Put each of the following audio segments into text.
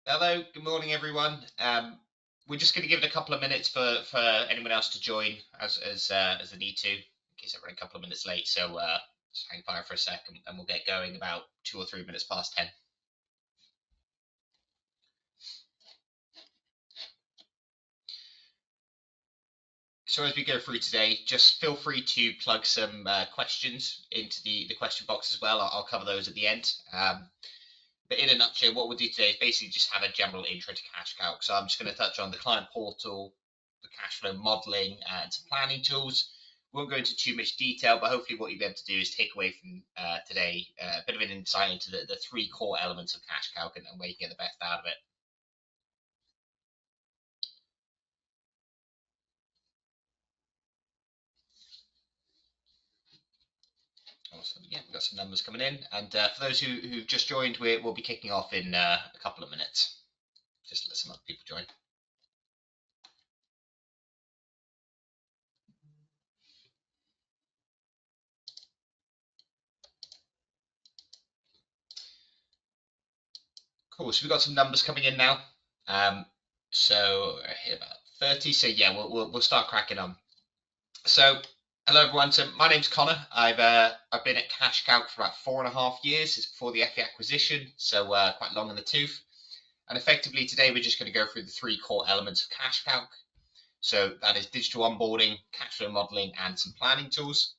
Hello, good morning, everyone. We're just going to give it a couple of minutes for anyone else to join as they need to, in case they're running a couple of minutes late. So just hang fire for a second, and we'll get going about 2 or 3 minutes past 10. So as we go through today, just feel free to plug some questions into the question box as well. I'll cover those at the end. But in a nutshell, what we'll do today is basically just have a general intro to CashCalc. So I'm just going to touch on the client portal, the cash flow modeling, and some planning tools. We won't go into too much detail, but hopefully what you'll be able to do is take away from today a bit of an insight into the three core elements of CashCalc and where you get the best out of it. Awesome. Yeah, we've got some numbers coming in. And for those who've just joined, we'll be kicking off in a couple of minutes. Just let some other people join. Cool. So we've got some numbers coming in now. So here about 30. So yeah, we'll start cracking on. So hello everyone. So my name's Connor. I've been at CashCalc for about 4.5 years. It's before the FE acquisition, so quite long in the tooth. And effectively today we're just going to go through the three core elements of CashCalc. So that is digital onboarding, cash flow modeling, and some planning tools.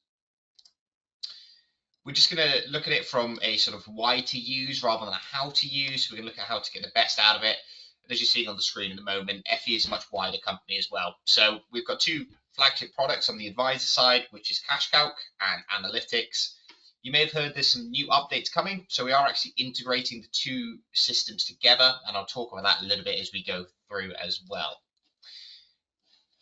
We're just going to look at it from a sort of why to use rather than a how to use. We're going to look at how to get the best out of it. And as you're seeing on the screen at the moment, FE is a much wider company as well. So we've got two flagship products on the advisor side, which is CashCalc and Analytics. You may have heard there's some new updates coming. So we are actually integrating the two systems together, and I'll talk about that a little bit as we go through as well.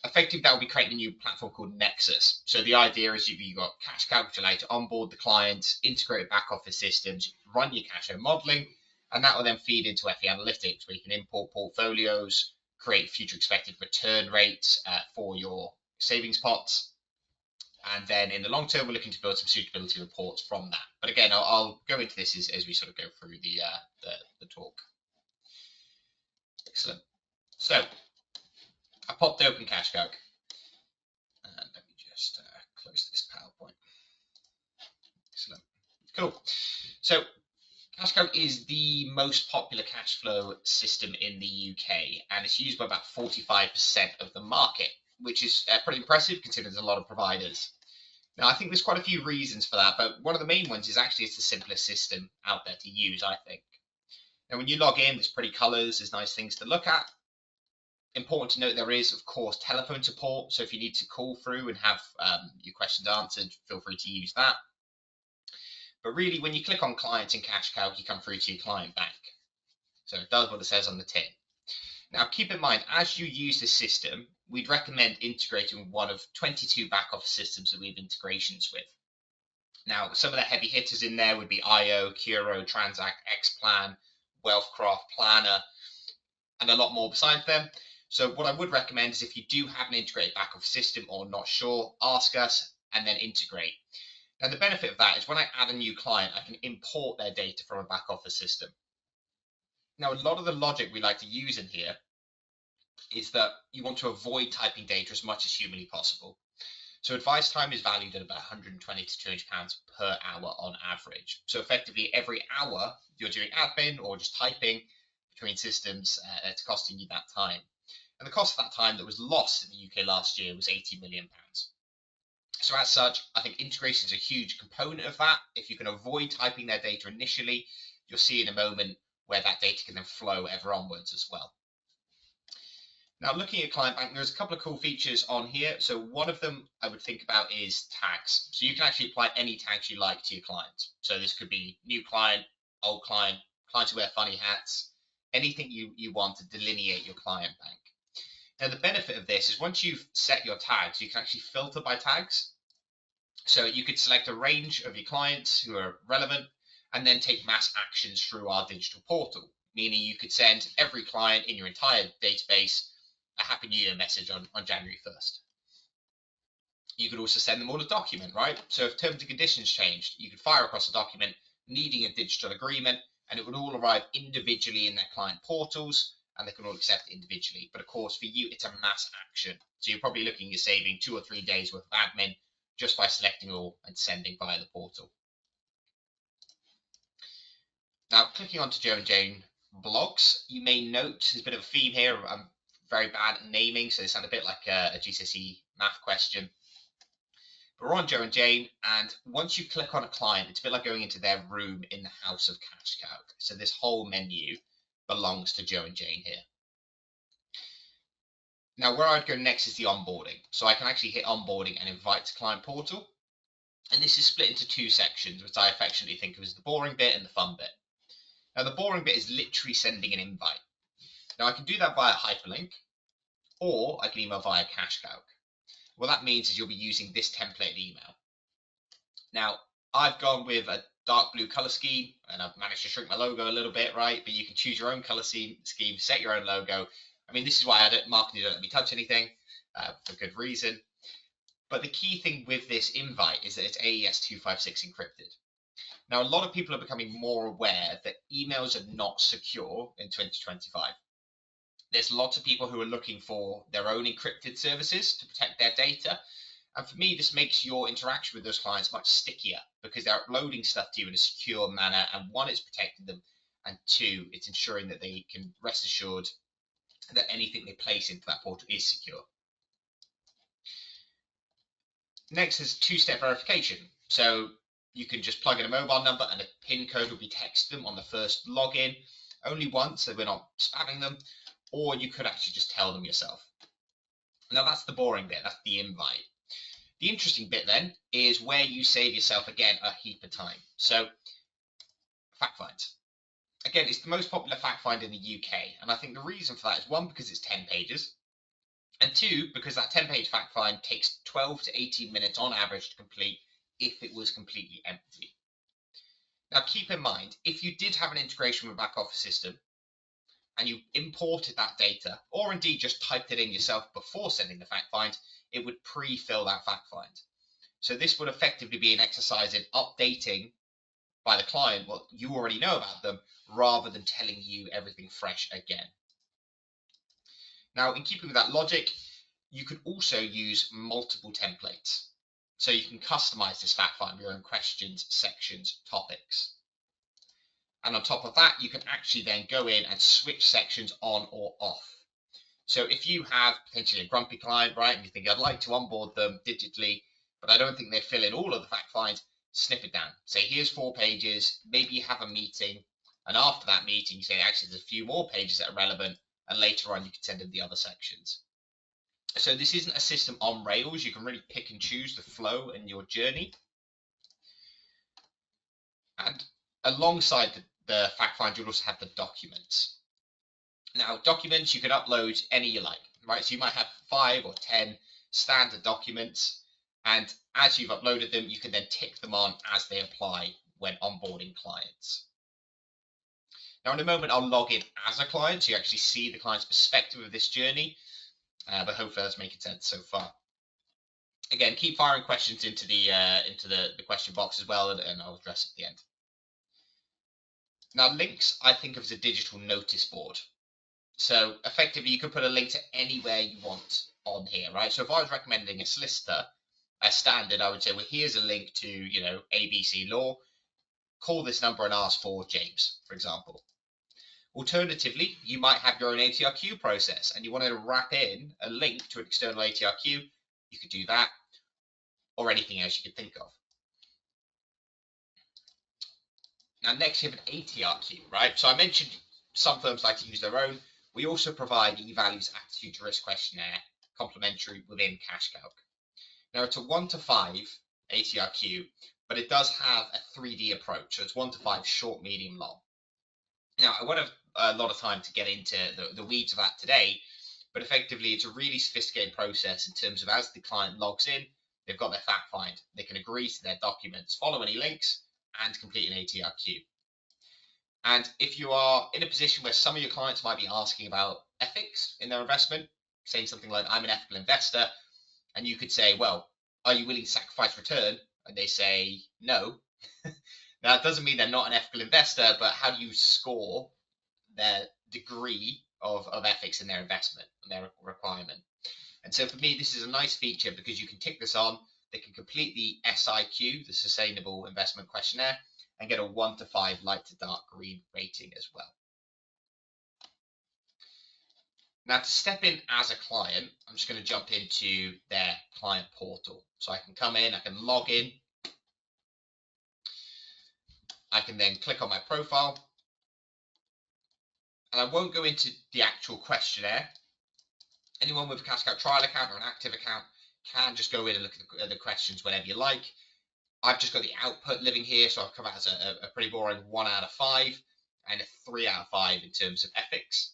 Effectively, that will be creating a new platform called Nexus. So the idea is you've got CashCalc, which allow you to onboard the clients, integrate back office systems, run your cash flow modeling, and that will then feed into FE Analytics, where you can import portfolios, create future expected return rates for your savings pots. And then in the long term, we're looking to build some suitability reports from that. But again, I'll go into this as we sort of go through the talk. Excellent. So I popped open CashCalc. And let me just close this PowerPoint. Excellent. Cool. So CashCalc is the most popular cash flow system in the UK, and it's used by about 45% of the market, which is pretty impressive considering there's a lot of providers. Now, I think there's quite a few reasons for that, but one of the main ones is actually it's the simplest system out there to use, I think. Now, when you log in, there's pretty colors, there's nice things to look at. Important to note there is, of course, telephone support. So if you need to call through and have your questions answered, feel free to use that. But really, when you click on clients in CashCalc, you come through to your client bank. So it does what it says on the tin. Now, keep in mind, as you use this system, we'd recommend integrating one of 22 back office systems that we have integrations with. Now, some of the heavy hitters in there would be IO, Curo, Transact, Xplan, Wealthcraft, Planner, and a lot more besides them. So what I would recommend is if you do have an integrated back office system or not sure, ask us and then integrate. Now the benefit of that is when I add a new client, I can import their data from a back office system. Now a lot of the logic we like to use in here is that you want to avoid typing data as much as humanly possible. So advice time is valued at about 120 to 200 pounds per hour on average. So effectively every hour you're doing admin or just typing between systems, it's costing you that time. And the cost of that time that was lost in the UK last year was £80 million. So as such, I think integration is a huge component of that. If you can avoid typing their data initially, you'll see in a moment where that data can then flow ever onwards as well. Now, looking at Client Bank, there's a couple of cool features on here. So one of them I would think about is tags. So you can actually apply any tags you like to your clients. So this could be new client, old client, clients who wear funny hats, anything you want to delineate your client bank. Now, the benefit of this is once you've set your tags, you can actually filter by tags. So you could select a range of your clients who are relevant and then take mass actions through our digital portal, meaning you could send every client in your entire database a Happy New Year message on January 1st. You could also send them all a document, right? So if terms and conditions changed, you could fire across a document needing a digital agreement, and it would all arrive individually in their client portals, and they can all accept it individually. But of course, for you, it's a mass action. So you're probably looking at saving 2 or 3 days worth of admin just by selecting all and sending via the portal. Now, clicking onto Joe and Jane blogs, you may note there's a bit of a theme here. I'm very bad at naming, so they sound a bit like a GCSE math question. But we're on Joe and Jane, and once you click on a client, it's a bit like going into their room in the house of CashCalc. So this whole menu belongs to Joe and Jane here. Now, where I'd go next is the onboarding. So I can actually hit onboarding and invite to client portal. And this is split into 2 sections, which I affectionately think of as the boring bit and the fun bit. Now, the boring bit is literally sending an invite. Now, I can do that via hyperlink, or I can email via CashCalc. What that means is you'll be using this template email. Now, I've gone with a dark blue color scheme, and I've managed to shrink my logo a little bit, right? But you can choose your own color scheme, set your own logo. I mean, this is why marketing don't let me touch anything, for good reason. But the key thing with this invite is that it's AES 256 encrypted. Now, a lot of people are becoming more aware that emails are not secure in 2025. There's lots of people who are looking for their own encrypted services to protect their data. And for me, this makes your interaction with those clients much stickier because they're uploading stuff to you in a secure manner. And 1, it's protecting them. And 2, it's ensuring that they can rest assured that anything they place into that portal is secure. Next is 2-step verification. So you can just plug in a mobile number and a PIN code will be texted them on the first login, only once, so we're not spamming them, or you could actually just tell them yourself. Now that's the boring bit, that's the invite. The interesting bit then is where you save yourself, again, a heap of time. So, fact finds. Again, it's the most popular fact find in the UK, and I think the reason for that is 1, because it's 10 pages, and 2, because that 10-page fact find takes 12 to 18 minutes on average to complete if it was completely empty. Now, keep in mind, if you did have an integration with a back office system and you imported that data, or indeed just typed it in yourself before sending the fact find, it would pre-fill that fact find. So this would effectively be an exercise in updating by the client what you already know about them, rather than telling you everything fresh again. Now, in keeping with that logic, you could also use multiple templates. So you can customize this fact find with your own questions, sections, topics. And on top of that, you can actually then go in and switch sections on or off. So if you have potentially a grumpy client, right, and you think, I'd like to onboard them digitally, but I don't think they fill in all of the fact finds, snip it down. Say, here's 4 pages, maybe you have a meeting, and after that meeting, you say, actually, there's a few more pages that are relevant, and later on, you can send in the other sections. So this isn't a system on rails. You can really pick and choose the flow in your journey. And alongside the fact find, you'll also have the documents. Now, documents, you can upload any you like, right? So you might have 5 or 10 standard documents, and as you've uploaded them, you can then tick them on as they apply when onboarding clients. Now, in a moment, I'll log in as a client, so you actually see the client's perspective of this journey, but hopefully that's making sense so far. Again, keep firing questions into the question box as well, and I'll address at the end. Now, links I think of as a digital notice board. So effectively, you can put a link to anywhere you want on here, right? So if I was recommending a solicitor, as standard, I would say, well, here's a link to, ABC Law. Call this number and ask for James, for example. Alternatively, you might have your own ATRQ process and you wanted to wrap in a link to an external ATRQ. You could do that, or anything else you could think of. Now, next you have an ATRQ, right? So I mentioned some firms like to use their own. We also provide eValue's Attitude to Risk questionnaire, complimentary within CashCalc. Now, it's a 1 to 5 ATRQ, but it does have a 3D approach. So it's 1 to 5, short, medium, long. Now, I won't have a lot of time to get into the weeds of that today, but effectively it's a really sophisticated process in terms of as the client logs in, they've got their fact find. They can agree to their documents, follow any links, and complete an ATRQ. And if you are in a position where some of your clients might be asking about ethics in their investment, saying something like, I'm an ethical investor, and you could say, well, are you willing to sacrifice return? And they say no. Now, it doesn't mean they're not an ethical investor, but how do you score their degree of ethics in their investment and their requirement? And so for me, this is a nice feature because you can tick this on. They can complete the SIQ, the Sustainable Investment Questionnaire, and get a 1 to 5 light to dark green rating as well. Now, to step in as a client, I'm just going to jump into their client portal. So I can come in, I can log in. I can then click on my profile. And I won't go into the actual questionnaire. Anyone with a CashCalc trial account or an active account can just go in and look at the questions whenever you like. I've just got the output living here, so I've come out as a pretty boring 1 out of 5 and a 3 out of 5 in terms of ethics.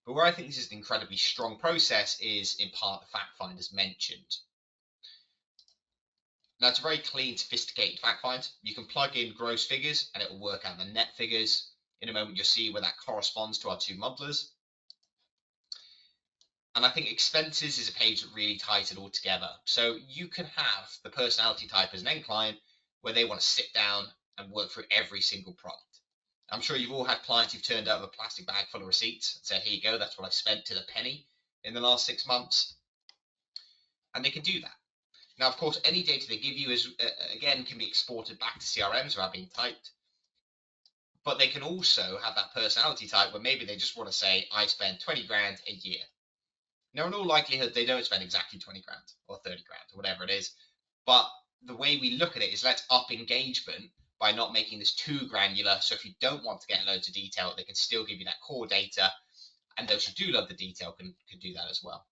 But where I think this is an incredibly strong process is in part the fact find as mentioned. Now, it's a very clean, sophisticated fact find. You can plug in gross figures and it will work out the net figures. In a moment, you'll see where that corresponds to our 2 modelers. And I think expenses is a page that really ties it all together. So you can have the personality type as an end client where they want to sit down and work through every single product. I'm sure you've all had clients who've turned up with a plastic bag full of receipts and said, here you go, that's what I spent to the penny in the last 6 months. And they can do that. Now, of course, any data they give you is, again, can be exported back to CRMs without being typed. But they can also have that personality type where maybe they just want to say, I spend 20 grand a year. Now, in all likelihood, they don't spend exactly 20 grand or 30 grand or whatever it is. But the way we look at it is let's up engagement by not making this too granular. So if you don't want to get loads of detail, they can still give you that core data. And those who do love the detail can do that as well.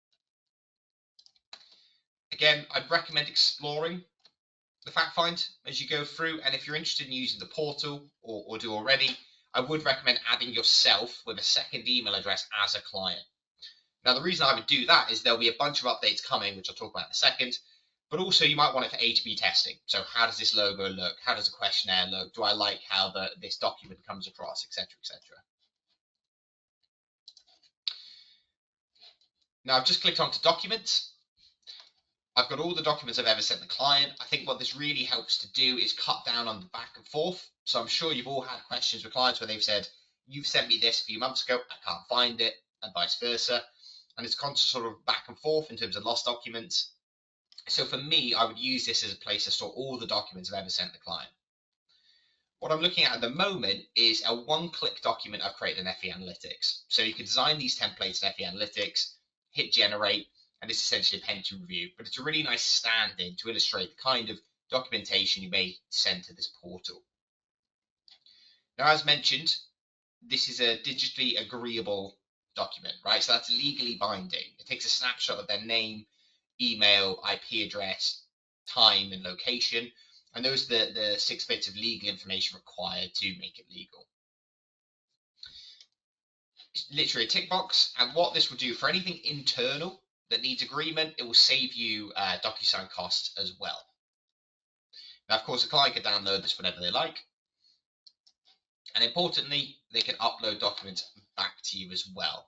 Again, I'd recommend exploring the fact find as you go through. And if you're interested in using the portal or do already, I would recommend adding yourself with a second email address as a client. Now, the reason I would do that is there'll be a bunch of updates coming, which I'll talk about in a second, but also you might want it for A/B testing. So how does this logo look? How does the questionnaire look? Do I like how this document comes across, etc., etc. Now, I've just clicked onto documents. I've got all the documents I've ever sent the client. I think what this really helps to do is cut down on the back and forth. So I'm sure you've all had questions with clients where they've said, you've sent me this a few months ago, I can't find it, and vice versa. And it's constant sort of back and forth in terms of lost documents. So for me, I would use this as a place to store all the documents I've ever sent the client. What I'm looking at the moment is a one-click document I've created in FE Analytics. So you can design these templates in FE Analytics, hit generate, and it's essentially a pen to review. But it's a really nice stand-in to illustrate the kind of documentation you may send to this portal. Now, as mentioned, this is a digitally agreeable document, right? So that's legally binding. It takes a snapshot of their name, email, IP address, time, and location. And those are the 6 bits of legal information required to make it legal. It's literally a tick box. And what this will do for anything internal that needs agreement, it will save you DocuSign costs as well. Now, of course, the client can download this whenever they like. And importantly, they can upload documents back to you as well.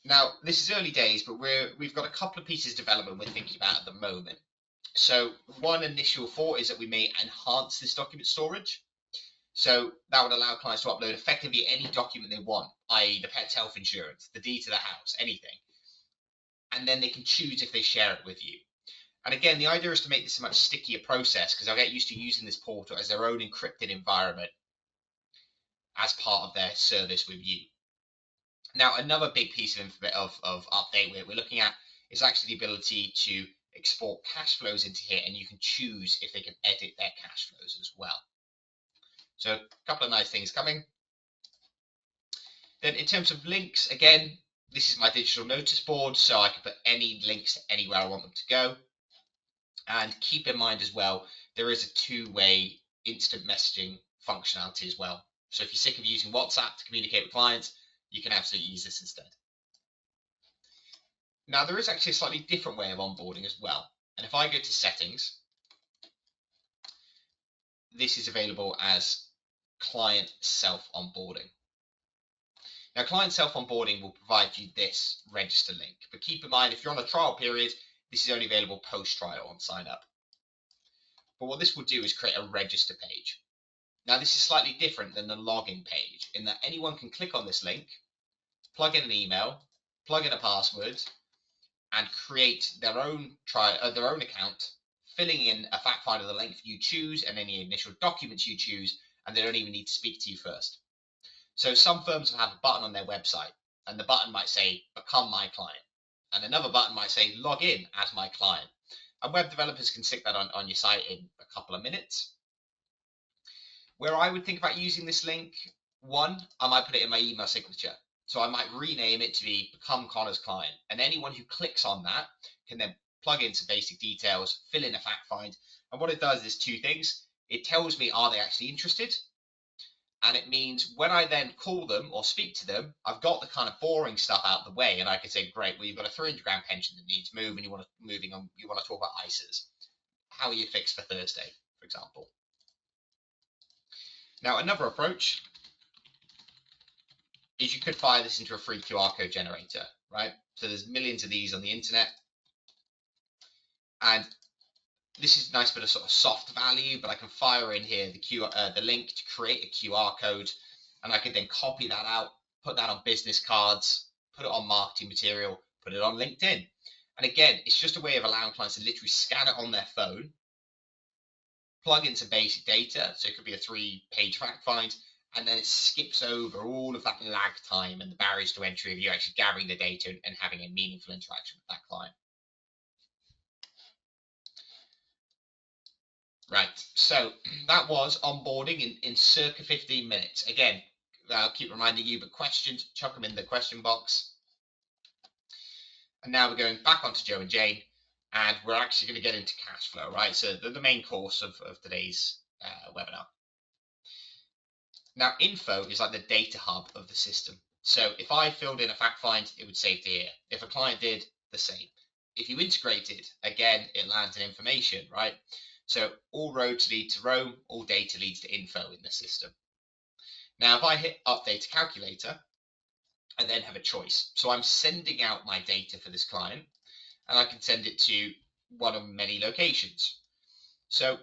Now, this is early days, but we've got a couple of pieces of development we're thinking about at the moment. So one initial thought is that we may enhance this document storage. So that would allow clients to upload effectively any document they want, i.e. the pet's health insurance, the deed to the house, anything. And then they can choose if they share it with you. And again, the idea is to make this a much stickier process because they'll get used to using this portal as their own encrypted environment as part of their service with you. Now, another big piece of update we're looking at is actually the ability to export cash flows into here, and you can choose if they can edit their cash flows as well. So a couple of nice things coming. Then in terms of links, again, this is my digital notice board, so I can put any links to anywhere I want them to go. And keep in mind as well, there is a 2-way instant messaging functionality as well. So if you're sick of using WhatsApp to communicate with clients, you can absolutely use this instead. Now, there is actually a slightly different way of onboarding as well. And if I go to settings, this is available as client self-onboarding. Now, client self-onboarding will provide you this register link. But keep in mind, if you're on a trial period, this is only available post-trial on sign up. But what this will do is create a register page. Now, this is slightly different than the login page in that anyone can click on this link, plug in an email, plug in a password, and create their own account, filling in a fact find of the length you choose and any initial documents you choose, and they don't even need to speak to you first. So some firms will have a button on their website, and the button might say, become my client. And another button might say, log in as my client. And web developers can stick that on your site in a couple of minutes. Where I would think about using this link, one, I might put it in my email signature. So I might rename it to be Become Connor's Client. And anyone who clicks on that can then plug in some basic details, fill in a fact find. And what it does is two things. It tells me, are they actually interested? And it means when I then call them or speak to them, I've got the kind of boring stuff out of the way, and I can say, great, well, you've got a 300 grand pension that needs moving, and you want to talk about ISAs. How are you fixed for Thursday, for example? Now, another approach is you could fire this into a free QR code generator, right? So there's millions of these on the internet, and this is a nice bit of sort of soft value, but I can fire in here the link to create a QR code, and I could then copy that out, put that on business cards, put it on marketing material, put it on LinkedIn. And again, it's just a way of allowing clients to literally scan it on their phone, plug in some basic data, so it could be a 3-page fact find, and then it skips over all of that lag time and the barriers to entry of you actually gathering the data and having a meaningful interaction with that client. Right, so that was onboarding in circa 15 minutes. Again, I'll keep reminding you, but questions, chuck them in the question box. And now we're going back onto Joe and Jane, and we're actually going to get into cash flow, right? So the main course of today's webinar. Now, info is like the data hub of the system. So if I filled in a fact find, it would save to here. If a client did, the same. If you integrated, again, it lands in information, right? So all roads lead to Rome, all data leads to info in the system. Now, if I hit update a calculator, I then have a choice. So I'm sending out my data for this client, and I can send it to one of many locations. So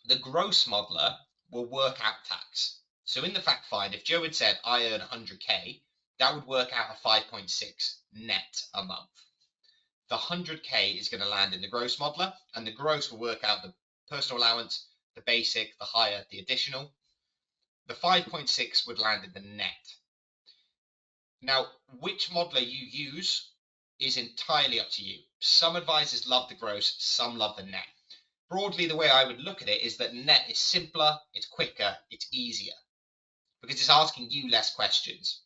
the gross modeler will work out tax. So in the fact find, if Joe had said, I earn 100K, that would work out a 5.6 net a month. The 100K is going to land in the gross modeler, and the gross will work out the personal allowance, the basic, the higher, the additional. The 5.6 would land in the net. Now, which modeler you use is entirely up to you. Some advisors love the gross, some love the net. Broadly, the way I would look at it is that net is simpler, it's quicker, it's easier, because it's asking you less questions.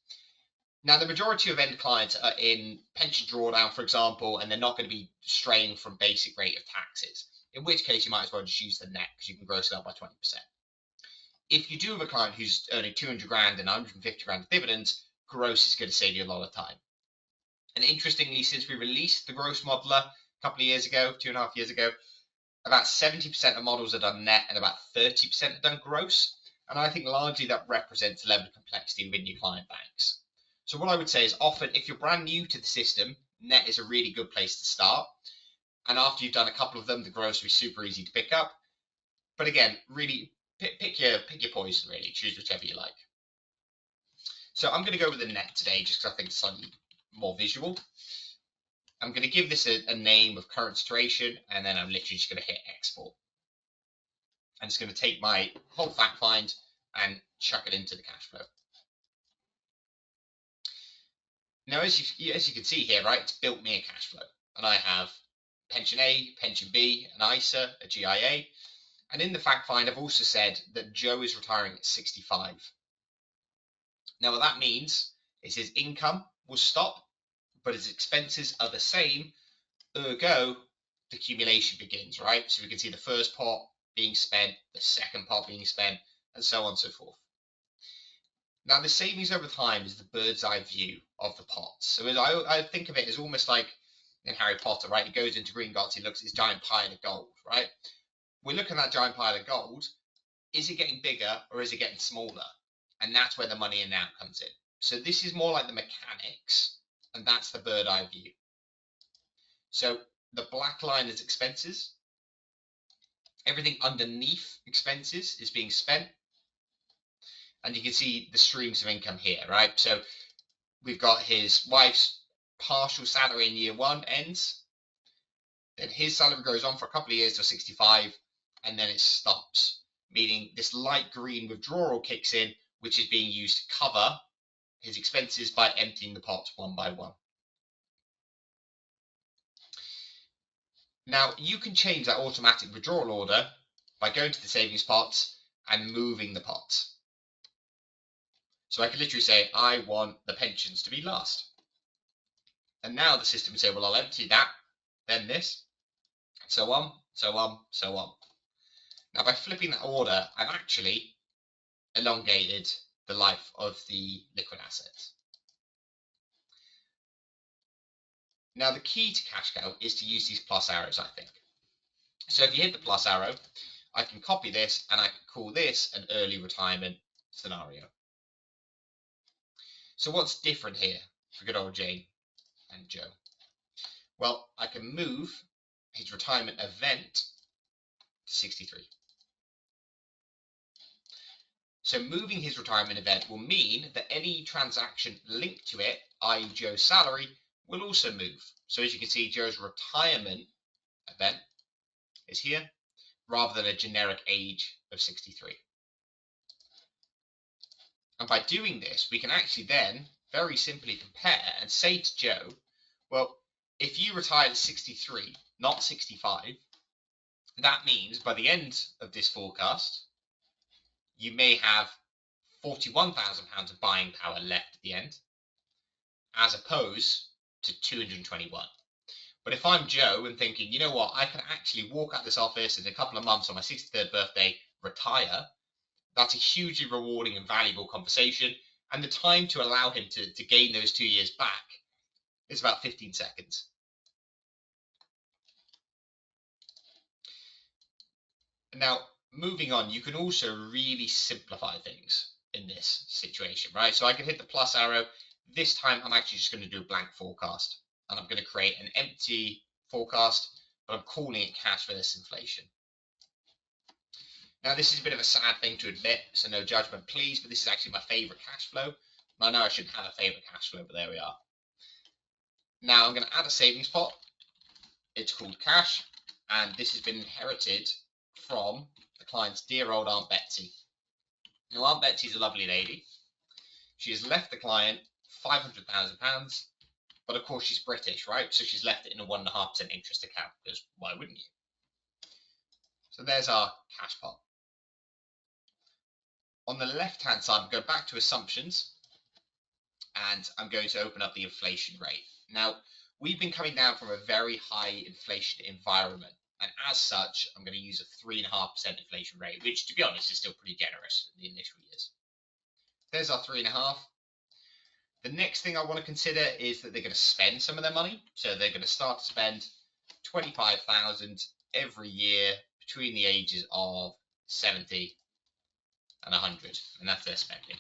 Now, the majority of end clients are in pension drawdown, for example, and they're not going to be straying from basic rate of taxes, in which case you might as well just use the net because you can gross it up by 20%. If you do have a client who's earning 200 grand and 150 grand of dividends, gross is going to save you a lot of time. And interestingly, since we released the gross modeler a couple of years ago, 2.5 years ago, about 70% of models are done net and about 30% are done gross. And I think largely that represents the level of complexity within your client banks. So what I would say is often, if you're brand new to the system, net is a really good place to start. And after you've done a couple of them, the gross will be super easy to pick up. But again, really pick your poison, really. Choose whichever you like. So I'm going to go with the net today, just because I think it's slightly more visual. I'm going to give this a name of current situation, and then I'm literally just going to hit export. I'm just going to take my whole fact find and chuck it into the cash flow. Now, as you can see here, right, it's built me a cash flow, and I have pension A, pension B, an ISA, a GIA, and in the fact find, I've also said that Joe is retiring at 65. Now, what that means is his income will stop, but his expenses are the same, ergo, the accumulation begins, right? So we can see the first pot being spent, the second pot being spent, and so on and so forth. Now, the savings over time is the bird's eye view of the pots. So I think of it as almost like in Harry Potter, right? He goes into Gringotts, he looks at his giant pile of gold, right? We're looking at that giant pile of gold. Is it getting bigger or is it getting smaller? And that's where the money in and out comes in. So this is more like the mechanics, and that's the bird eye view. So the black line is expenses, Everything underneath expenses is being spent. And you can see the streams of income here, right? So we've got his wife's partial salary in year 1 ends. Then his salary goes on for a couple of years till 65, and then it stops, meaning this light green withdrawal kicks in, which is being used to cover his expenses by emptying the pot one by one. Now, you can change that automatic withdrawal order by going to the savings pots and moving the pots. So I can literally say, I want the pensions to be last. And now the system will say, well, I'll empty that, then this, so on, so on, so on. Now, by flipping that order, I've actually elongated the life of the liquid assets. Now, the key to CashCalc is to use these plus arrows, I think. So if you hit the plus arrow, I can copy this and I can call this an early retirement scenario. So what's different here for good old Jane and Joe? Well, I can move his retirement event to 63. So moving his retirement event will mean that any transaction linked to it, i.e. Joe's salary, will also move. So as you can see, Joe's retirement event is here, rather than a generic age of 63. And by doing this, we can actually then very simply compare and say to Joe, well, if you retired at 63, not 65, that means by the end of this forecast, you may have £41,000 of buying power left at the end, as opposed to 221. But if I'm Joe and thinking, you know what, I can actually walk out this office in a couple of months on my 63rd birthday, retire, that's a hugely rewarding and valuable conversation. And the time to allow him to gain those 2 years back is about 15 seconds. Now, moving on, you can also really simplify things in this situation, right? So I can hit the plus arrow. This time, I'm actually just going to do a blank forecast. And I'm going to create an empty forecast, but I'm calling it cash versus inflation. Now, this is a bit of a sad thing to admit, so no judgment, please, but this is actually my favorite cash flow. I know I shouldn't have a favorite cash flow, but there we are. Now, I'm going to add a savings pot. It's called cash, and this has been inherited from the client's dear old Aunt Betsy. Now, Aunt Betsy's a lovely lady. She has left the client £500,000, but of course she's British, right? So she's left it in a 1.5% interest account, because why wouldn't you? So there's our cash pot. On the left-hand side, I'm going back to assumptions, and I'm going to open up the inflation rate. Now, we've been coming down from a very high inflation environment, and as such, I'm going to use a 3.5% inflation rate, which, to be honest, is still pretty generous in the initial years. There's our 3.5. The next thing I want to consider is that they're going to spend some of their money. So they're going to start to spend $25,000 every year between the ages of 70 and 100, and that's their spending.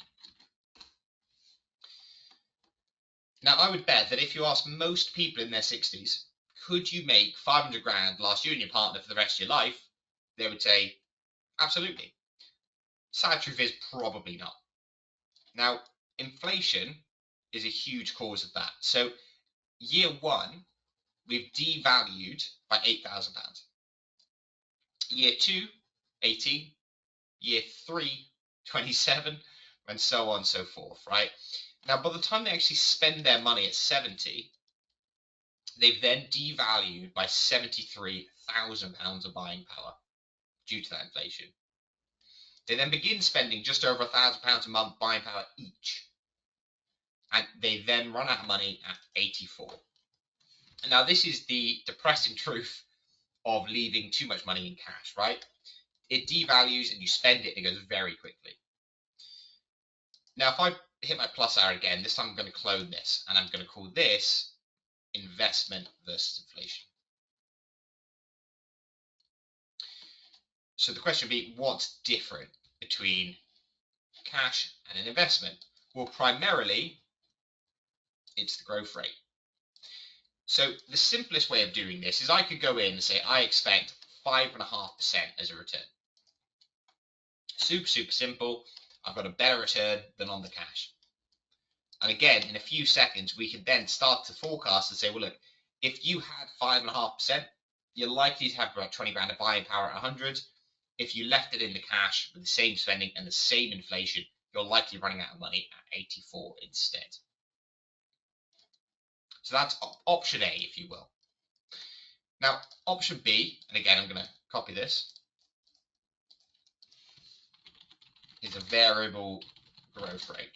Now, I would bet that if you ask most people in their 60s, could you make 500 grand last you and your partner for the rest of your life? They would say, absolutely. Sad truth is, probably not. Now, inflation is a huge cause of that. So, year 1, we've devalued by £8,000. Year 2, 18. Year 3, 27, and so on and so forth, right? Now, by the time they actually spend their money at 70, they've then devalued by £73,000 of buying power due to that inflation. They then begin spending just over £1,000 a month buying power each, and they then run out of money at 84. Now, this is the depressing truth of leaving too much money in cash, right? It devalues and you spend it and it goes very quickly. Now, if I hit my plus arrow again, this time I'm going to clone this and I'm going to call this investment versus inflation. So the question would be, what's different between cash and an investment? Well, primarily, it's the growth rate. So the simplest way of doing this is I could go in and say, I expect 5.5% as a return. Super, super simple. I've got a better return than on the cash. And again, in a few seconds, we can then start to forecast and say, well, look, if you had 5.5%, you're likely to have about 20 grand of buying power at 100. If you left it in the cash with the same spending and the same inflation, you're likely running out of money at 84 instead. So that's option A, if you will. Now, option B, and again, I'm going to copy this, is a variable growth rate.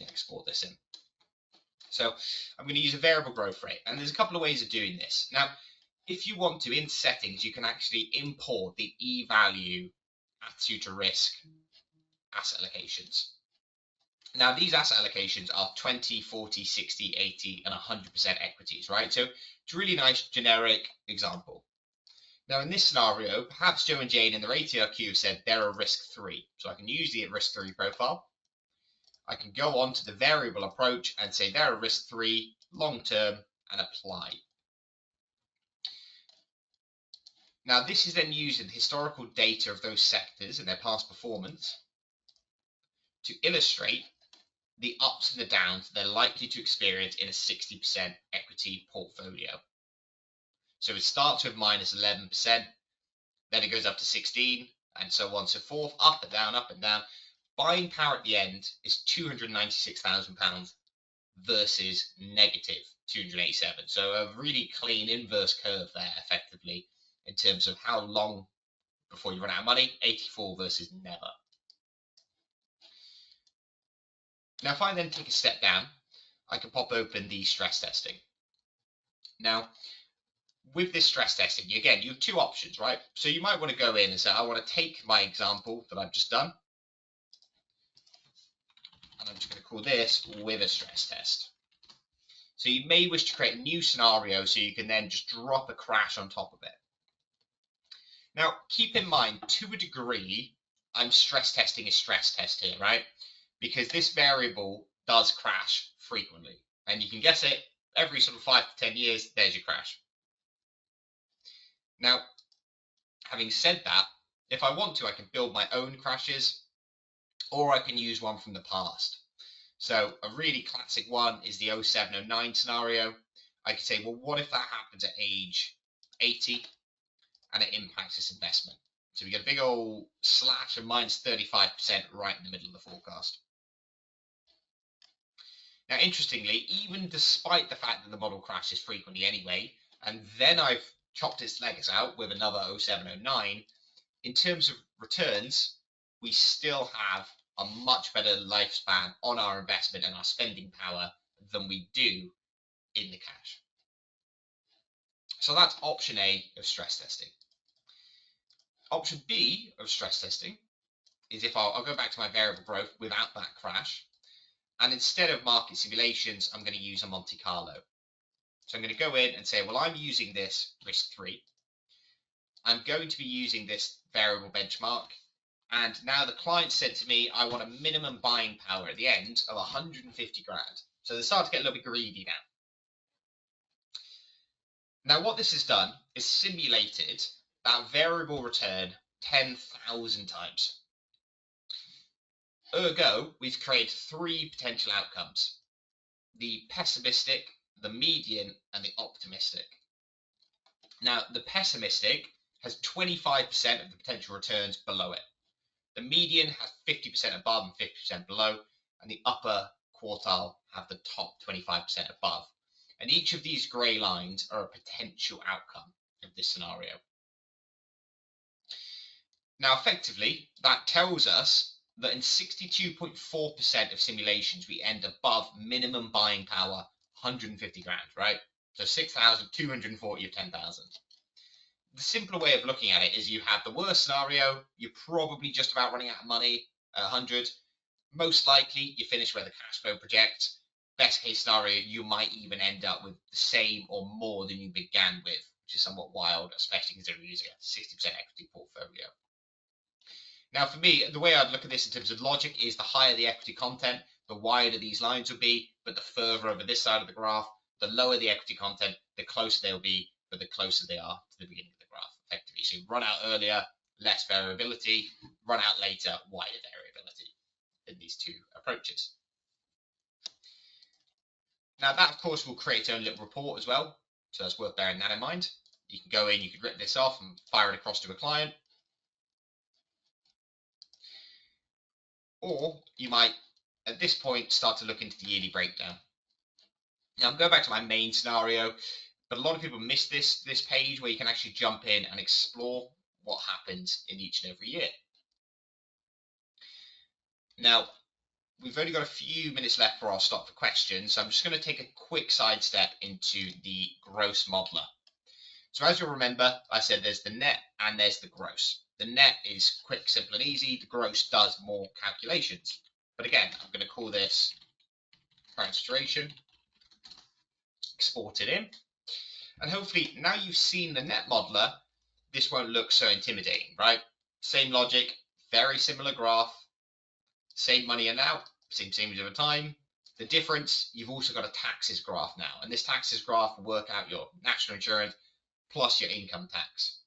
Export this in. So I'm going to use a variable growth rate, and there's a couple of ways of doing this. Now, if you want to, in settings, you can actually import the e-value attitude to risk asset allocations. Now, these asset allocations are 20, 40, 60, 80, and 100% equities, right? So it's a really nice generic example. Now, in this scenario, perhaps Joe and Jane in their ATRQ have said they're a risk 3. So I can use the risk 3 profile. I can go on to the variable approach and say they're a risk 3, long term, and apply. Now, this is then using the historical data of those sectors and their past performance to illustrate the ups and the downs they're likely to experience in a 60% equity portfolio. So it starts with minus 11%, then it goes up to 16, and so on and so forth, up and down, up and down. Buying power at the end is £296,000 versus negative 287. So a really clean inverse curve there, effectively, in terms of how long before you run out of money, 84 versus never. Now, if I then take a step down, I can pop open the stress testing. Now, with this stress testing, again, you have two options, right? So you might want to go in and say, I want to take my example that I've just done, and I'm just going to call this with a stress test. So you may wish to create a new scenario so you can then just drop a crash on top of it. Now, keep in mind, to a degree, I'm stress testing a stress test here, right? Because this variable does crash frequently. And you can guess it, every sort of 5 to 10 years, there's your crash. Now, having said that, if I want to, I can build my own crashes, or I can use one from the past. So a really classic one is the 0709 scenario. I could say, well, what if that happens at age 80 and it impacts this investment? So we get a big old slash of minus 35% right in the middle of the forecast. Now, interestingly, even despite the fact that the model crashes frequently anyway, and then I've chopped its legs out with another 0709, in terms of returns, we still have a much better lifespan on our investment and our spending power than we do in the cash. So that's option A of stress testing. Option B of stress testing is if I'll go back to my variable growth without that crash, and instead of market simulations, I'm going to use a Monte Carlo. So I'm going to go in and say, well, I'm using this risk 3. I'm going to be using this variable benchmark. And now the client said to me, I want a minimum buying power at the end of 150 grand. So they start to get a little bit greedy now. Now, what this has done is simulated that variable return 10,000 times. Ergo, we've created 3 potential outcomes: the pessimistic, the median, and the optimistic. Now, the pessimistic has 25% of the potential returns below it. The median has 50% above and 50% below, and the upper quartile have the top 25% above. And each of these grey lines are a potential outcome of this scenario. Now, effectively, that tells us that in 62.4% of simulations, we end above minimum buying power, 150 grand, right? So 6,240 of 10,000. The simpler way of looking at it is you have the worst scenario, you're probably just about running out of money at 100. Most likely, you finish where the cash flow projects. Best case scenario, you might even end up with the same or more than you began with, which is somewhat wild, especially considering you're using a 60% equity portfolio. Now, for me, the way I'd look at this in terms of logic is the higher the equity content, the wider these lines would be, but the further over this side of the graph, The lower the equity content, the closer they'll be, but the closer they are to the beginning of the graph, effectively. So run out earlier, less variability, run out later, wider variability in these two approaches. Now that, of course, will create its own little report as well. So that's worth bearing that in mind. You can go in, you can rip this off and fire it across to a client. Or you might, at this point, start to look into the yearly breakdown. Now I'm going back to my main scenario, but a lot of people miss this page where you can actually jump in and explore what happens in each and every year. Now, we've only got a few minutes left for our stop for questions, so I'm just going to take a quick sidestep into the gross modeler. So as you'll remember, I said there's the net and there's the gross. The net is quick, simple, and easy. The gross does more calculations. But again, I'm going to call this current duration, export it in, and hopefully now you've seen the net modeler, this won't look so intimidating, right? Same logic, very similar graph, same money in out, same over time. The difference, you've also got a taxes graph now, and this taxes graph will work out your national insurance plus your income tax.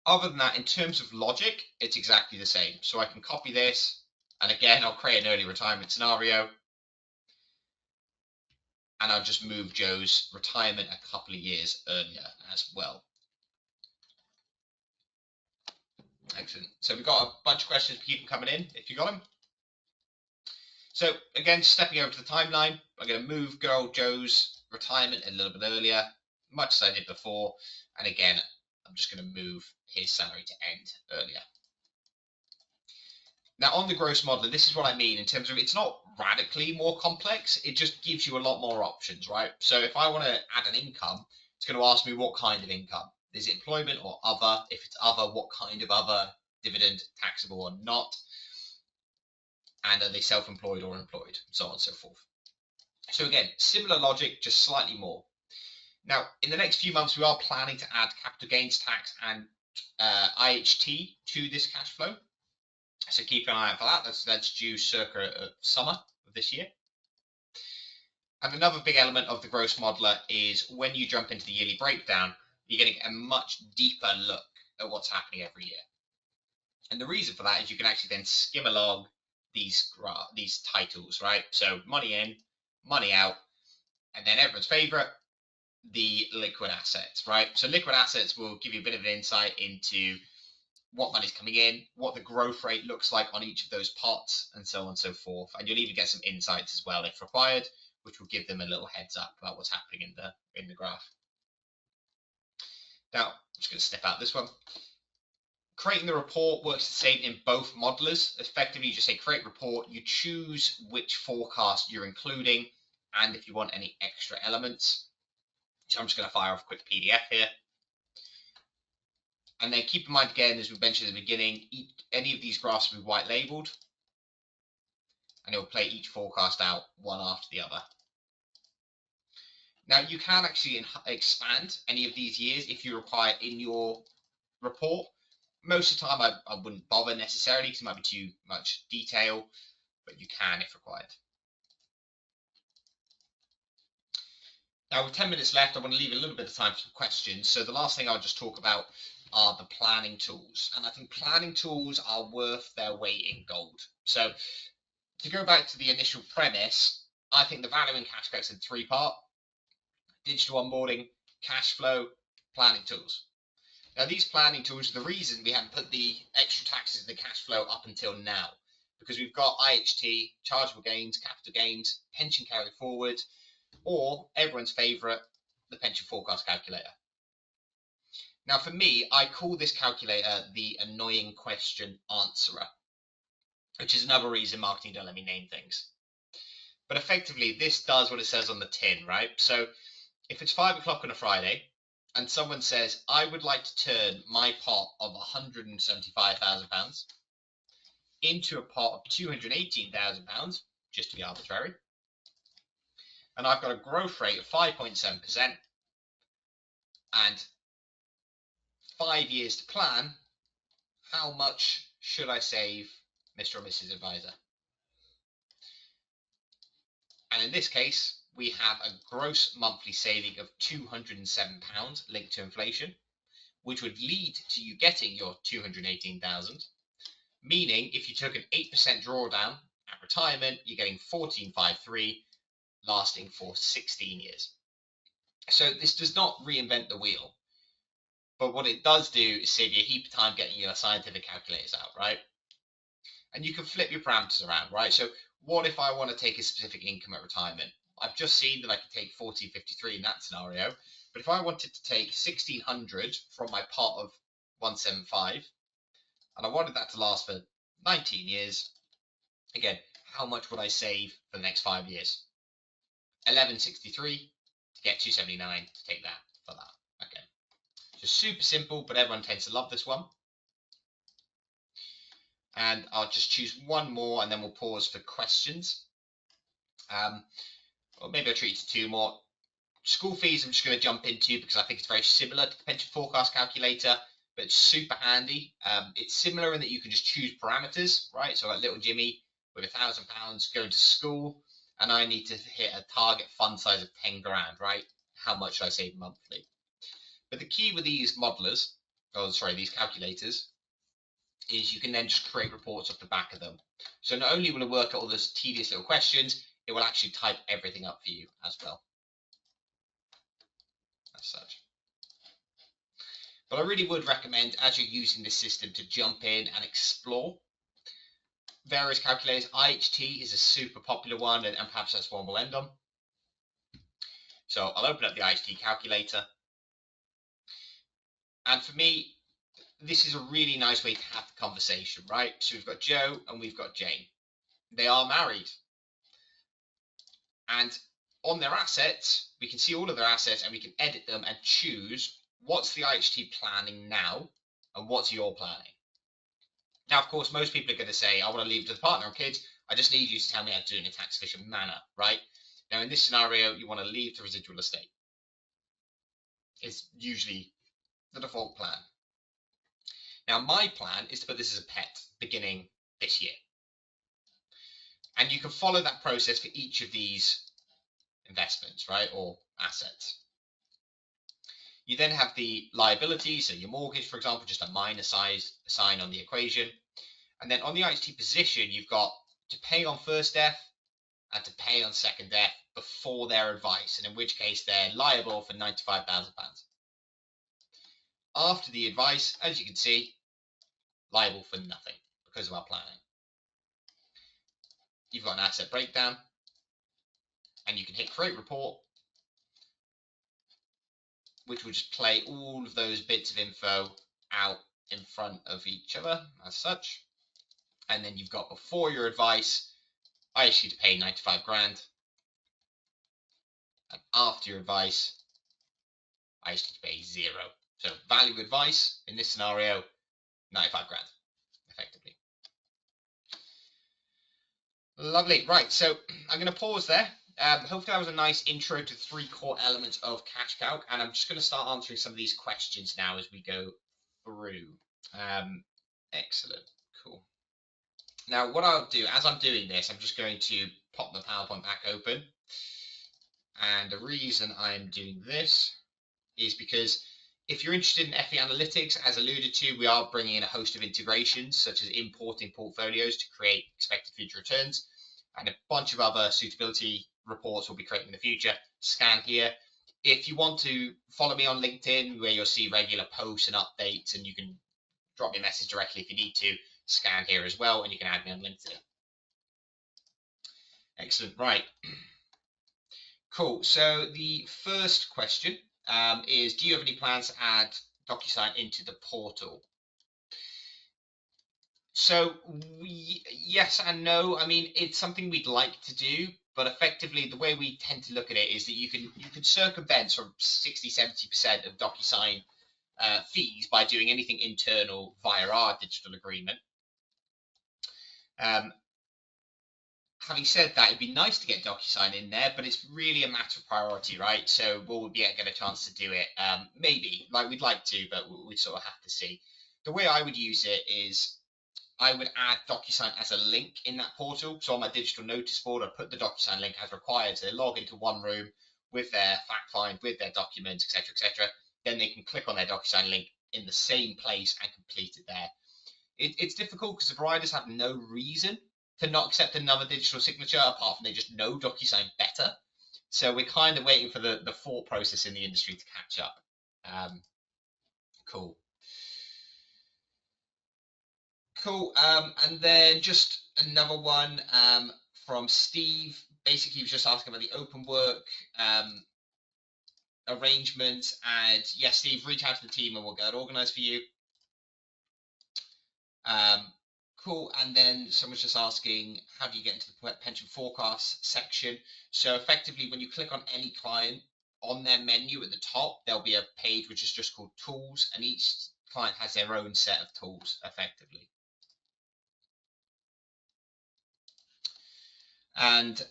Other than that, in terms of logic, it's exactly the same. So I can copy this, and again, I'll create an early retirement scenario, and I'll just move Joe's retirement a couple of years earlier as well. Excellent. So we've got a bunch of questions to keep them coming in, if you got them. So again, stepping over to the timeline, I'm going to move good old Joe's retirement a little bit earlier, much as I did before. And again, I'm just going to move his salary to end earlier. Now on the gross modeler, this is what I mean in terms of it's not radically more complex. It just gives you a lot more options, right? So if I want to add an income, it's going to ask me what kind of income. Is it employment or other? If it's other, what kind of other? Dividend, taxable or not? And are they self-employed or employed? So on and so forth. So again, similar logic, just slightly more. Now, in the next few months, we are planning to add capital gains tax and IHT to this cash flow. So keep an eye out for that. That's due circa summer of this year. And another big element of the gross modeler is when you jump into the yearly breakdown, you're getting a much deeper look at what's happening every year. And the reason for that is you can actually then skim along these titles, right? So money in, money out, and then everyone's favorite, the liquid assets, right? So liquid assets will give you a bit of an insight into what money's coming in, what the growth rate looks like on each of those pots, and so on and so forth. And you'll even get some insights as well if required, which will give them a little heads up about what's happening in the graph. Now, I'm just going to step out this one. Creating the report works the same in both modelers. Effectively, you just say create report, you choose which forecast you're including, and if you want any extra elements. So I'm just going to fire off a quick PDF here. And then keep in mind again, as we mentioned at the beginning, any of these graphs will be white labeled, and it will play each forecast out one after the other. Now you can actually expand any of these years if you require in your report. Most of the time I wouldn't bother necessarily because it might be too much detail, but you can if required. Now with 10 minutes left, I want to leave a little bit of time for questions. So the last thing I'll just talk about are the planning tools. And I think planning tools are worth their weight in gold. So to go back to the initial premise, I think the value in CashCalc is in three-part: digital onboarding, cash flow, planning tools. Now these planning tools are the reason we haven't put the extra taxes in the cash flow up until now, because we've got IHT, chargeable gains, capital gains, pension carry forward, or everyone's favourite, the pension forecast calculator. Now for me, I call this calculator the annoying question answerer, which is another reason marketing don't let me name things. But effectively, this does what it says on the tin, right? So if it's 5 o'clock on a Friday and someone says, I would like to turn my pot of £175,000 into a pot of £218,000, just to be arbitrary, and I've got a growth rate of 5.7% and 5 years to plan, how much should I save, Mr. or Mrs. Advisor? And in this case, we have a gross monthly saving of £207 linked to inflation, which would lead to you getting your 218,000. Meaning, if you took an 8% drawdown at retirement, you're getting 1453, lasting for 16 years. So this does not reinvent the wheel, but what it does do is save you a heap of time getting your scientific calculators out, right? And you can flip your parameters around, right? So what if I want to take a specific income at retirement? I've just seen that I can take 1453 in that scenario, but if I wanted to take 1600 from my pot of 175, and I wanted that to last for 19 years, again, how much would I save for the next 5 years? 1163 to get 279 to take that for that. Okay, so super simple, but everyone tends to love this one. And I'll just choose one more and then we'll pause for questions. Or maybe I'll treat you to two more. School fees I'm just going to jump into because I think it's very similar to the pension forecast calculator, but it's super handy. It's similar in that you can just choose parameters, right? So like little Jimmy with £1,000 going to school, and I need to hit a target fund size of 10 grand, right? How much should I save monthly? But the key with these modelers, these calculators, is you can then just create reports off the back of them. So not only will it work out all those tedious little questions, it will actually type everything up for you as well. As such. But I really would recommend, as you're using this system, to jump in and explore various calculators. IHT is a super popular one, and perhaps that's one we'll end on. So I'll open up the IHT calculator. And for me, this is a really nice way to have the conversation, right? So we've got Joe and we've got Jane. They are married. And on their assets, we can see all of their assets and we can edit them and choose what's the IHT planning now and what's your planning. Now, of course, most people are going to say, I want to leave it to the partner and kids. I just need you to tell me how to do it in a tax efficient manner, right? Now, in this scenario, you want to leave the residual estate. It's usually the default plan. Now, my plan is to put this as a pet beginning this year. And you can follow that process for each of these investments, right, or assets. You then have the liabilities, so your mortgage, for example, just a minus sign on the equation. And then on the IHT position, you've got to pay on first death and to pay on second death before their advice, and in which case they're liable for £95,000. After the advice, as you can see, liable for nothing because of our planning. You've got an asset breakdown, and you can hit create report, which will just play all of those bits of info out in front of each other as such. And then you've got before your advice, I asked you to pay 95 grand. And after your advice, I asked you to pay 0. So value advice in this scenario, 95 grand, effectively. Lovely. Right, so I'm going to pause there. Hopefully that was a nice intro to the 3 core elements of CashCalc, and I'm just going to start answering some of these questions now as we go through. Excellent. Cool. Now, what I'll do, as I'm doing this, I'm just going to pop the PowerPoint back open. And the reason I'm doing this is because if you're interested in FE Analytics, as alluded to, we are bringing in a host of integrations, such as importing portfolios to create expected future returns, and a bunch of other suitability reports we'll be creating in the future. Scan here. If you want to follow me on LinkedIn, where you'll see regular posts and updates, and you can drop me a message directly if you need to, scan here as well, and you can add me on LinkedIn. Excellent. Right. Cool. So the first question is, do you have any plans to add DocuSign into the portal? So yes and no. I mean, it's something we'd like to do, but effectively the way we tend to look at it is that you can circumvent from 60-70% of DocuSign fees by doing anything internal via our digital agreement. Having said that, it'd be nice to get DocuSign in there, but it's really a matter of priority, right? So will we get a chance to do it? Maybe, like we'd like to, but we'd sort of have to see. The way I would use it is I would add DocuSign as a link in that portal. So on my digital notice board, I put the DocuSign link as required. So they log into one room with their fact find, with their documents, etc., etc. Then they can click on their DocuSign link in the same place and complete it there. It's difficult because the providers have no reason to not accept another digital signature apart from they just know DocuSign better. So we're kind of waiting for the thought process in the industry to catch up. Cool. Cool. And then just another one from Steve. Basically, he was just asking about the open work arrangement. And yes, Steve, reach out to the team and we'll get it organized for you. Cool. And then someone's just asking, how do you get into the pension forecast section? So effectively, when you click on any client, on their menu at the top, there'll be a page which is just called tools, and each client has their own set of tools effectively. And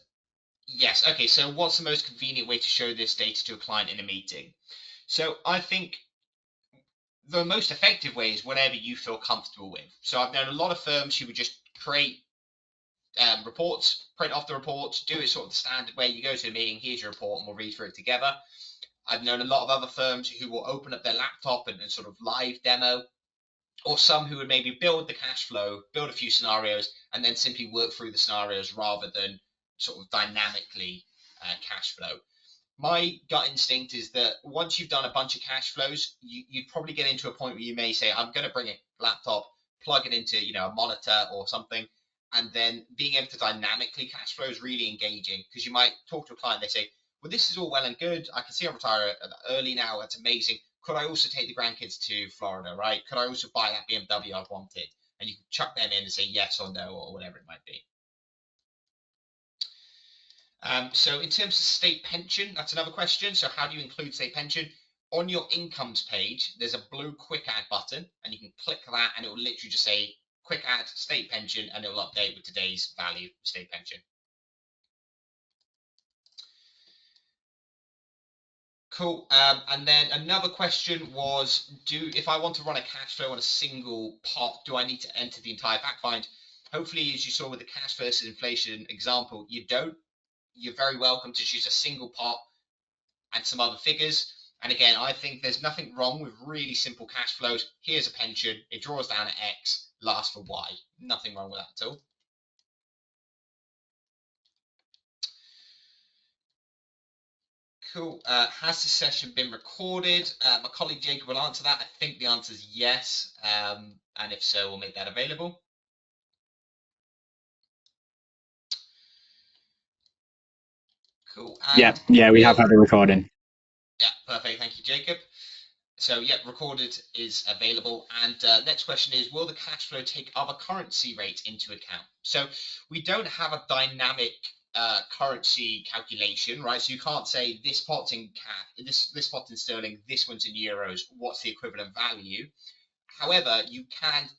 yes, okay, so what's the most convenient way to show this data to a client in a meeting? So I think the most effective way is whatever you feel comfortable with. So I've known a lot of firms who would just create reports, print off the reports, do it sort of the standard way. You go to a meeting, here's your report, and we'll read through it together. I've known a lot of other firms who will open up their laptop and sort of live demo, or some who would maybe build the cash flow, build a few scenarios, and then simply work through the scenarios rather than sort of dynamically cash flow. My gut instinct is that once you've done a bunch of cash flows, you'd probably get into a point where you may say, I'm going to bring a laptop, plug it into a monitor or something, and then being able to dynamically cash flow is really engaging, because you might talk to a client, they say, well, this is all well and good. I can see I retire early now. That's amazing. Could I also take the grandkids to Florida, right? Could I also buy that BMW I've wanted? And you can chuck them in and say yes or no or whatever it might be. So in terms of state pension, that's another question. So how do you include state pension? On your incomes page, there's a blue quick add button, and you can click that and it will literally just say quick add state pension, and it will update with today's value state pension. Cool. And then another question was, if I want to run a cash flow on a single pot, do I need to enter the entire fact find? Hopefully, as you saw with the cash versus inflation example, you don't. You're very welcome to choose a single pot and some other figures. And again, I think there's nothing wrong with really simple cash flows. Here's a pension, it draws down at X, lasts for Y. Nothing wrong with that at all. Cool. Has this session been recorded? My colleague Jacob will answer that. I think the answer is yes. And if so, we'll make that available. Cool. And yeah, we have had a recording. Yeah, perfect. Thank you, Jacob. So, yeah, recorded is available. And next question is, will the cash flow take other currency rates into account? So we don't have a dynamic currency calculation, right? So you can't say this pot's in this pot's in sterling, this one's in euros. What's the equivalent value? However, you can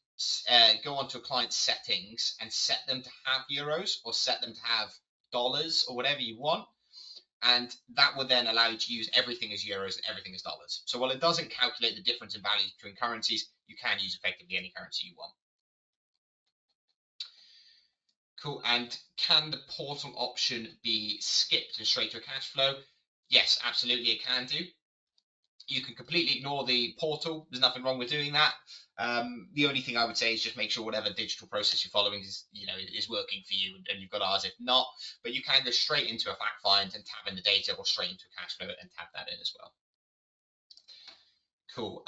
go onto a client's settings and set them to have euros or set them to have dollars or whatever you want. And that would then allow you to use everything as euros and everything as dollars. So while it doesn't calculate the difference in values between currencies, you can use effectively any currency you want. Cool. And can the portal option be skipped and straight to a cash flow? Yes, absolutely, it can do. You can completely ignore the portal. There's nothing wrong with doing that. The only thing I would say is just make sure whatever digital process you're following is working for you, and you've got ours if not. But you can go straight into a fact find and tab in the data, or straight into a cash flow and tab that in as well. Cool.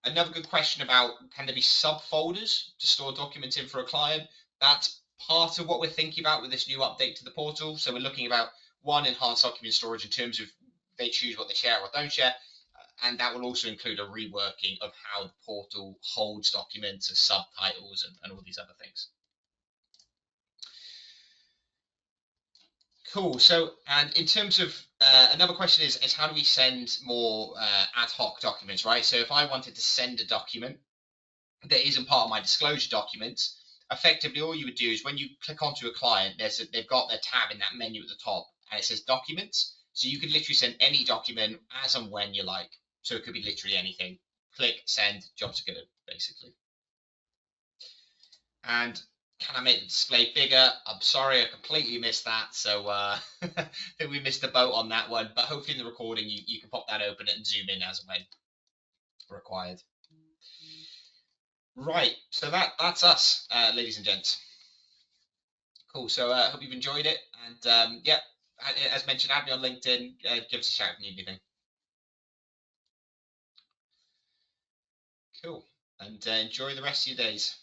Another good question about, can there be subfolders to store documents in for a client? That's part of what we're thinking about with this new update to the portal. So we're looking about one, enhanced document storage in terms of they choose what they share or don't share. And that will also include a reworking of how the portal holds documents as subtitles and all these other things. Cool. So, and in terms of another question is how do we send more ad hoc documents, right? So if I wanted to send a document that isn't part of my disclosure documents, effectively all you would do is when you click onto a client, they've got their tab in that menu at the top, and it says documents. So you could literally send any document as and when you like. So it could be literally anything. Click, send, jobs are good, basically. And can I make the display bigger? I'm sorry, I completely missed that. So I think we missed the boat on that one. But hopefully in the recording, you can pop that open and zoom in as and when required. Right, so that's us, ladies and gents. Cool. So I hope you've enjoyed it. And yeah, as mentioned, add me on LinkedIn. Give us a shout if you need anything. Cool. And enjoy the rest of your days.